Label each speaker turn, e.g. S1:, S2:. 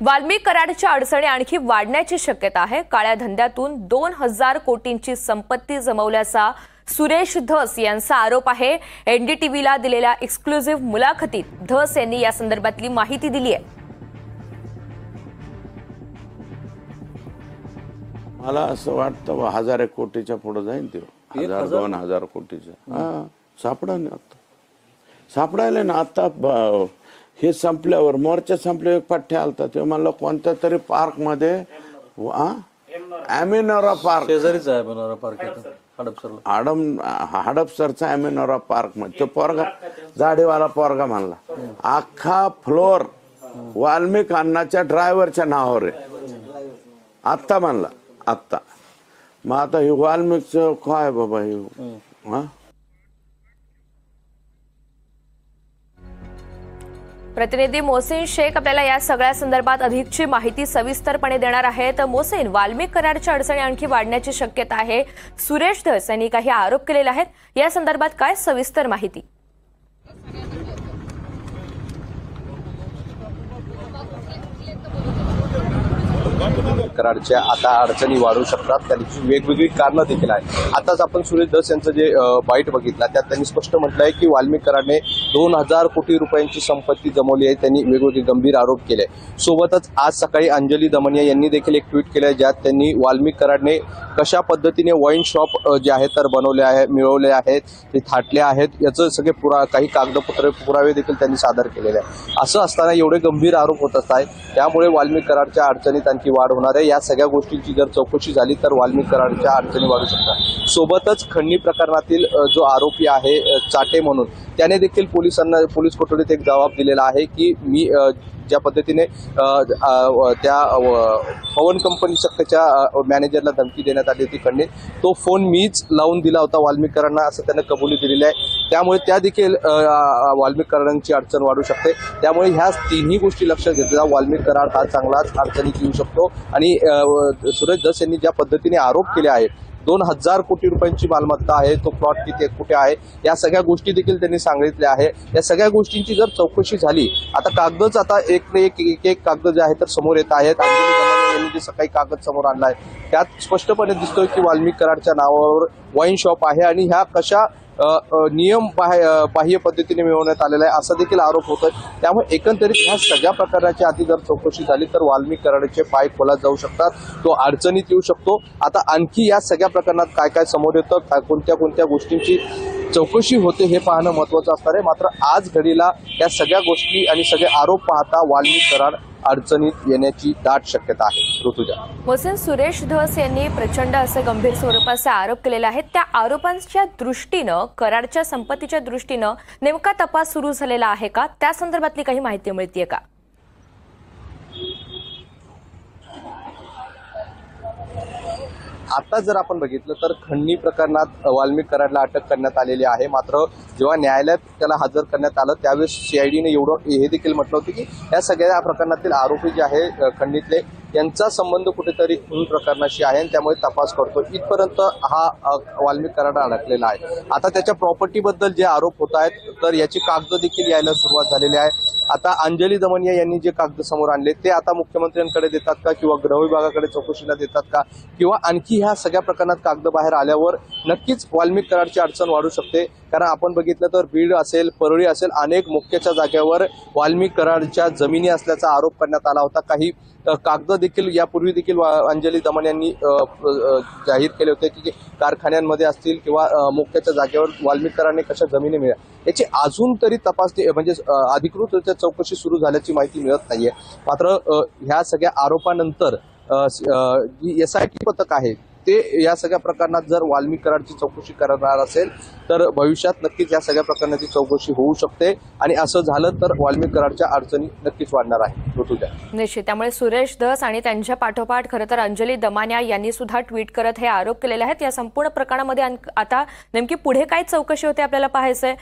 S1: वाल्मिक कराडच्या अडचणी आणखी वाढण्याची शक्यता आहे। काळ्या धंद्यातून 2000 कोटींची संपत्ती जमवल्याचा सुरेश धस यांचा आरोप आहे। एनडीटीव्हीला दिलेल्या एक्सक्लुझिव्ह मुलाखतीत धस यांनी या संदर्भातली माहिती दिली आहे।
S2: मला असं वाटतं 1000 कोटीच्या पुढे जाईल ते 1000-2000 कोटीच्या सापडायला ना आता हे संपल्यावर मोर्चा संपल्यावर पठ्ठे आलता ते म्हणलं कोणत्या तरी पार्क मध्ये अॅमिनोरा पार्क
S3: शेजारीच आहे अॅमिनोरा पार्क
S2: हडपसरचा अॅमिनोरा पार्क मध्ये तो पोरगा जाडीवाला पोरगा म्हणला अख्खा फ्लोर वाल्मिक अण्णाच्या ड्रायव्हरच्या नावावर आहे आत्ता म्हणला आत्ता। मग आता हे वाल्मिकचं काय बाबा हे
S1: प्रतिनिधी मोहसिन शेख आपल्याला या सगळ्या संदर्भात अधिकची माहिती सविस्तरपणे देणार आहेत। मोहसिन, वाल्मिक कराडच्या अडचणी आणखी वाढण्याची शक्यता आहे। सुरेश धस यांनी काही आरोप केलेले आहेत, या संदर्भात काय सविस्तर माहिती?
S4: कराडच्या आता अडचणी वाढू शकतात, त्याची वेगवेगळी कारणं देखील आहेत। आताच आपण सुरेश धस यांचं जे बाईट बघितला त्यात त्यांनी स्पष्ट म्हटलंय की वाल्मिक कराडने 2000 कोटी रुपयांची संपत्ती जमवली आहे। त्यांनी वेगवेगळे गंभीर आरोप केले। सोबतच आज सकाळी अंजली दमनिया यांनी देखील एक ट्विट केलंय ज्यात त्यांनी वाल्मिक कराडने कशा पद्धतीने वाईन शॉप जे आहेत तर बनवले आहे, मिळवले आहेत, ते थाटले आहेत, याचं सगळे काही कागदपत्र पुरावे देखील त्यांनी सादर केलेले आहे। असं असताना एवढे गंभीर आरोप होत असतात, त्यामुळे वाल्मिक कराडच्या अडचणीत आणखी वाढ होणार आहे। या सगळ्या गोष्टींची जर चौकशी झाली तर वाल्मिक कराडच्या अडचणी वाढू शकतात। सोबतच खंडणी प्रकरणातील जो आरोपी आहे चाटे म्हणून त्याने देखील पोलीस कोठडीत एक जबाब दिलेला आहे की मी ज्या पद्धतीने त्या पवन कंपनी शक्तीच्या मॅनेजरला धमकी देण्यात आली होती खंडणीत, तो फोन मीच लावून दिला होता वाल्मिक कराडांना असं त्याने कबुली दिलेली आहे। त्यामुळे त्या देखील वाल्मिक कराडांची अडचण वाढू शकते। त्यामुळे ह्या तिन्ही गोष्टी लक्षात घेतल्या वाल्मिक कराड हा चांगलाच अडचणीत येऊ शकतो। आणि सुरेश धस यांनी ज्या पद्धतीने आरोप केले आहेत 2000 कोटी रुपयांची मालमत्ता आहे, तो प्लॉट किती कुठे आहे, या सगळ्या गोष्टी देखील त्यांनी सांगितल्या आहे। या सगळ्या गोष्टींची जर चौकशी झाली, आता कागदच आता एक कागद जे आहे तर समोर येत आहेत। अंजली दमनिया यांनी जे सकाळी कागद समोर आणलाय त्यात स्पष्टपणे दिसतोय की वाल्मिक कराडच्या नावावर वाईन शॉप आहे आणि ह्या कशा नियम बाह्य पद्धतीने मिळवण्यात आलेला आहे असा देखील आरोप होतोय। त्यामुळे एकंदरीत ह्या सगळ्या प्रकाराची आधी जर चौकशी झाली तर वाल्मिक कराडचे पाय खोलात जाऊ शकतात, तो अडचणीत येऊ शकतो। आता आणखी या सगळ्या प्रकरणात काय काय समोर येतं, कोणत्या गोष्टींची चौकशी होते हे पाहणं महत्त्वाचं असणार आहे। मात्र आज घडीला या सगळ्या गोष्टी आणि सगळे आरोप पाहता वाल्मिक कराड अडचणीत येण्याची दाट शक्यता आहे। ऋतुजा,
S1: मोहसिन, सुरेश धस यांनी प्रचंड असे गंभीर स्वरूपाचे आरोप केलेले आहेत। त्या आरोपांच्या दृष्टीनं, कराडच्या संपत्तीच्या दृष्टीनं नेमका तपास सुरू झालेला आहे का, त्या संदर्भातली काही माहिती मिळतेय का?
S4: आता जर आपण बघितलं तर खंडणी प्रकरणात वाल्मिक कराडला अटक करण्यात आलेली आहे। मात्र जेव्हा न्यायालयात त्याला हजर करण्यात आलं त्यावेळेस सीआयडीने एवढं हे देखील म्हटलं होतं की या सगळ्या प्रकरणातील आरोपी जे आहे खंडणीतले यांचा संबंध कुठेतरी खून प्रकरणाशी आहे आणि त्यामुळे तपास करतो इथपर्यंत हा वाल्मिक कराड अडकलेला आहे। आता त्याच्या प्रॉपर्टीबद्दल जे आरोप होत आहेत तर याची कागद देखील यायला सुरुवात झालेली आहे। आता अंजली दमनिया यांनी जे कागद समोर आणले ते आता मुख्यमंत्र्यांकडे देतात का किंवा गृह विभागाकडे चौकशीला देतात का, किंवा आणखी ह्या सगळ्या प्रकरणात कागद बाहेर आल्यावर नक्कीच वाल्मिक कराडची अडचण वाढू शकते। कारण आपण बघितलं तर बीड असेल, परळी असेल, अनेक मुख्याच्या जागेवर वाल्मिक कराडच्या जमिनी असल्याचा आरोप करण्यात आला होता। काही कागद देखील यापूर्वी देखील अंजली दमन यांनी जाहीर केले होते की कारखान्यांमध्ये असतील किंवा मुख्याच्या जागेवर वाल्मिक कराडने कशा जमिनी मिळाल्या याची अजून तरी तपासणी म्हणजे अधिकृतरित्या चौकशी सुरू झाल्याची माहिती मिळत नाहीये। मात्र ह्या सगळ्या आरोपानंतर SIT पथक आहे ते या सगळ्या प्रकरणात जर वाल्मिक कराडची चौकशी करणार असेल तर भविष्यात नक्कीच या सगळ्या प्रकरणाची चौकशी होऊ शकते आणि असं झालं तर वाल्मिक कराडच्या अडचणी नक्कीच वाढणार आहे। ऋतुजा,
S1: निश्चित। त्यामुळे सुरेश धस आणि त्यांच्या पाठोपाठ खरं तर अंजली दमनिया यांनी सुद्धा ट्विट करत हे आरोप केलेले आहेत। या संपूर्ण प्रकरणामध्ये आता नेमकी पुढे काय चौकशी होते आपल्याला पाहायचंय।